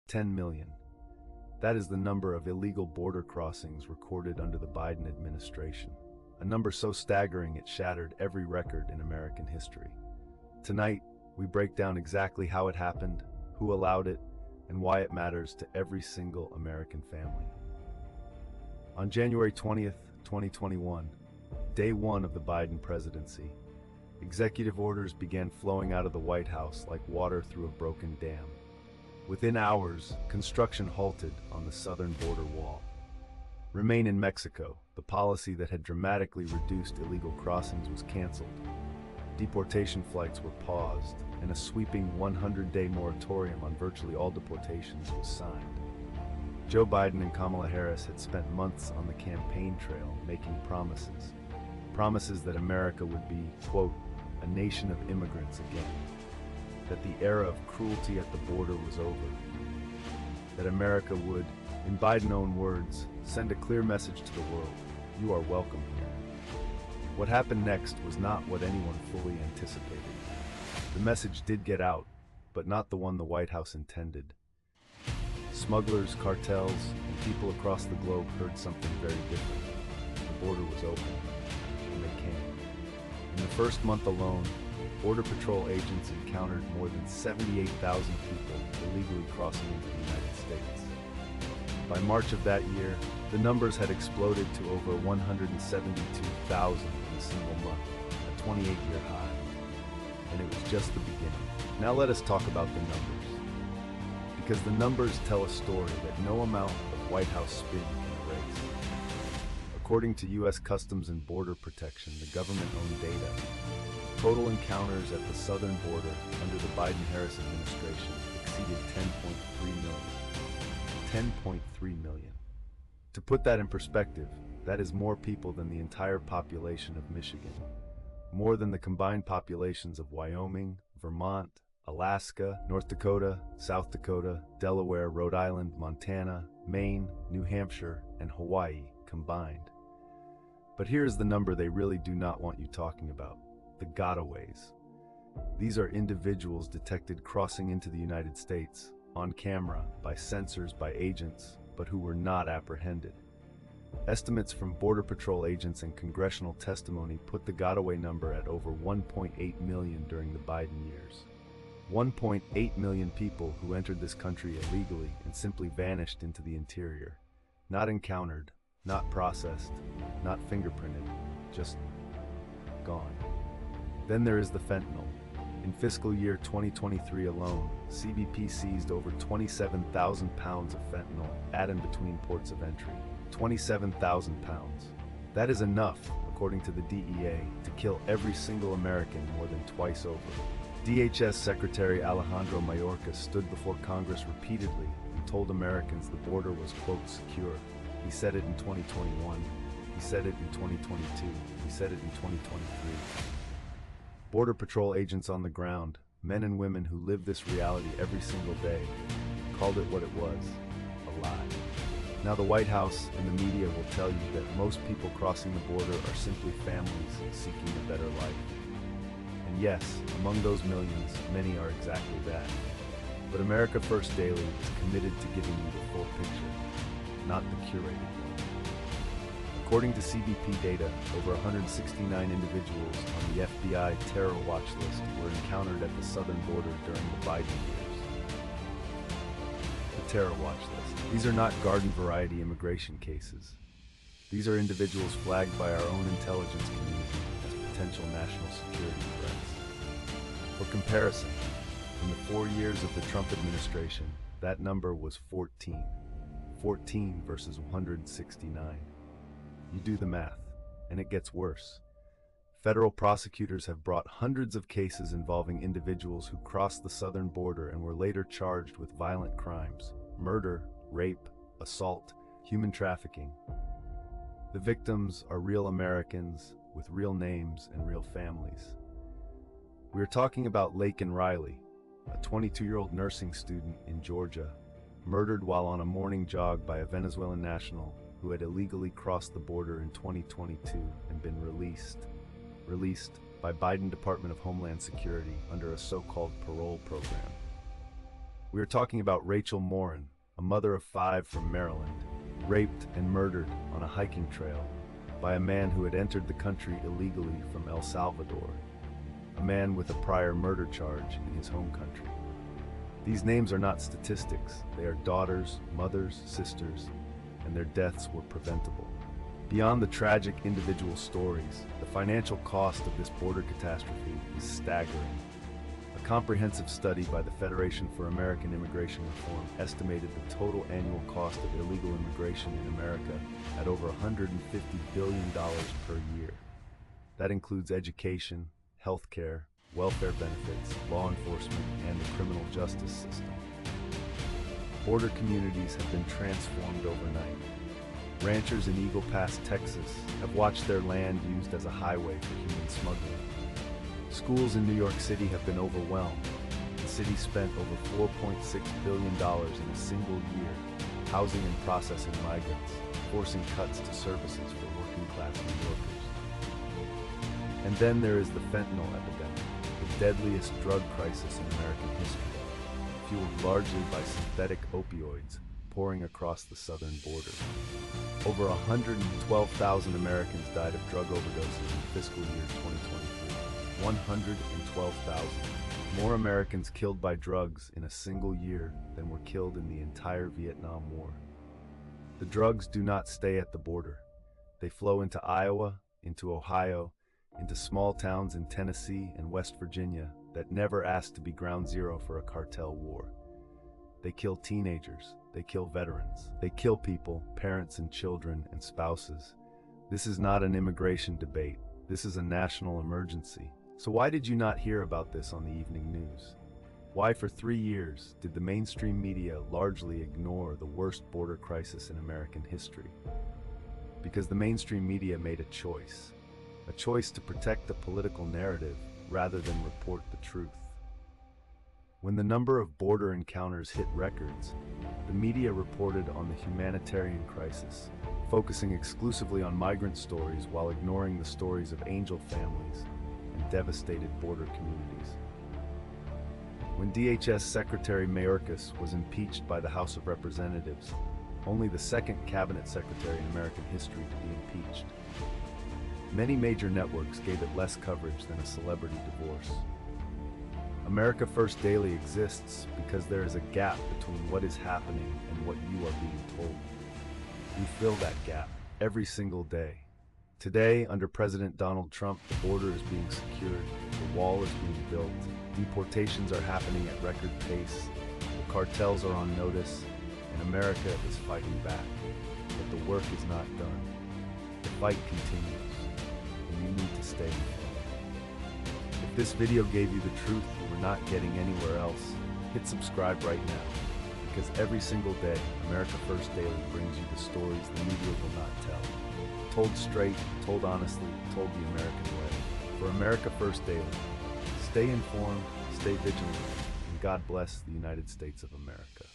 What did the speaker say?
10 million. That is the number of illegal border crossings recorded under the Biden administration. A number so staggering it shattered every record in American history. Tonight, we break down exactly how it happened, who allowed it, and why it matters to every single American family. On January 20th, 2021, day one of the Biden presidency, executive orders began flowing out of the White House like water through a broken dam. Within hours, construction halted on the southern border wall. Remain in Mexico, the policy that had dramatically reduced illegal crossings, was canceled. Deportation flights were paused, and a sweeping 100-day moratorium on virtually all deportations was signed. Joe Biden and Kamala Harris had spent months on the campaign trail making promises. Promises that America would be, quote, a nation of immigrants again. That the era of cruelty at the border was over. That America would, in Biden's own words, send a clear message to the world: you are welcome here. What happened next was not what anyone fully anticipated. The message did get out, but not the one the White House intended. Smugglers, cartels, and people across the globe heard something very different. The border was open, and they came. In the first month alone, Border Patrol agents encountered more than 78,000 people illegally crossing into the United States. By March of that year, the numbers had exploded to over 172,000 in a single month, a 28-year high. And it was just the beginning. Now let us talk about the numbers. Because the numbers tell a story that no amount of White House spin can erase. According to U.S. Customs and Border Protection, the government-owned data, total encounters at the southern border under the Biden-Harris administration exceeded 10.3 million. 10.3 million. To put that in perspective, that is more people than the entire population of Michigan. More than the combined populations of Wyoming, Vermont, Alaska, North Dakota, South Dakota, Delaware, Rhode Island, Montana, Maine, New Hampshire, and Hawaii combined. But here's the number they really do not want you talking about: the gotaways. These are individuals detected crossing into the United States, on camera, by sensors, by agents, but who were not apprehended. Estimates from Border Patrol agents and congressional testimony put the gotaway number at over 1.8 million during the Biden years. 1.8 million people who entered this country illegally and simply vanished into the interior. Not encountered, not processed, not fingerprinted, just gone. Then there is the fentanyl. In fiscal year 2023 alone, CBP seized over 27,000 pounds of fentanyl at and between ports of entry. 27,000 pounds. That is enough, according to the DEA, to kill every single American more than twice over. DHS Secretary Alejandro Mayorkas stood before Congress repeatedly and told Americans the border was, quote, secure. He said it in 2021. He said it in 2022. He said it in 2023. Border Patrol agents on the ground, men and women who live this reality every single day, called it what it was: a lie. Now the White House and the media will tell you that most people crossing the border are simply families seeking a better life. And yes, among those millions, many are exactly that. But America First Daily is committed to giving you the full picture, not the curated one. According to CBP data, over 169 individuals on the FBI terror watch list were encountered at the southern border during the Biden years. The terror watch list. These are not garden variety immigration cases. These are individuals flagged by our own intelligence community as potential national security threats. For comparison, in the 4 years of the Trump administration, that number was 14. 14 versus 169. You do the math, and it gets worse. Federal prosecutors have brought hundreds of cases involving individuals who crossed the southern border and were later charged with violent crimes: murder, rape, assault, human trafficking. The victims are real Americans with real names and real families. We are talking about Laken Riley, a 22-year-old nursing student in Georgia, murdered while on a morning jog by a Venezuelan national who had illegally crossed the border in 2022 and been released by Biden Department of Homeland Security under a so-called parole program. We are talking about Rachel Morin, a mother of 5 from Maryland, raped and murdered on a hiking trail by a man who had entered the country illegally from El Salvador, a man with a prior murder charge in his home country. These names are not statistics. They are daughters, mothers, sisters, and their deaths were preventable. Beyond the tragic individual stories, the financial cost of this border catastrophe is staggering. A comprehensive study by the Federation for American Immigration Reform estimated the total annual cost of illegal immigration in America at over $150 billion per year. That includes education, healthcare, welfare benefits, law enforcement, and the criminal justice system. Border communities have been transformed overnight. Ranchers in Eagle Pass, Texas, have watched their land used as a highway for human smuggling. Schools in New York City have been overwhelmed. The city spent over $4.6 billion in a single year housing and processing migrants, forcing cuts to services for working-class New Yorkers. And then there is the fentanyl epidemic, the deadliest drug crisis in American history, fueled largely by synthetic opioids pouring across the southern border. Over 112,000 Americans died of drug overdoses in fiscal year 2023. 112,000. More Americans killed by drugs in a single year than were killed in the entire Vietnam War. The drugs do not stay at the border. They flow into Iowa, into Ohio, into small towns in Tennessee and West Virginia that never asked to be ground zero for a cartel war. They kill teenagers. They kill veterans. They kill people, parents and children and spouses. This is not an immigration debate. This is a national emergency. So why did you not hear about this on the evening news? Why for 3 years did the mainstream media largely ignore the worst border crisis in American history? Because the mainstream media made a choice to protect the political narrative rather than report the truth. When the number of border encounters hit records, the media reported on the humanitarian crisis, focusing exclusively on migrant stories while ignoring the stories of angel families and devastated border communities. When DHS Secretary Mayorkas was impeached by the House of Representatives, only the second cabinet secretary in American history to be impeached, many major networks gave it less coverage than a celebrity divorce. America First Daily exists because there is a gap between what is happening and what you are being told. We fill that gap every single day. Today, under President Donald Trump, the border is being secured, the wall is being built, deportations are happening at record pace, the cartels are on notice, and America is fighting back. But the work is not done. The fight continues, and you need to stay informed. If this video gave you the truth you were not getting anywhere else, hit subscribe right now, because every single day, America First Daily brings you the stories the media will not tell. Told straight, told honestly, told the American way. For America First Daily, stay informed, stay vigilant, and God bless the United States of America.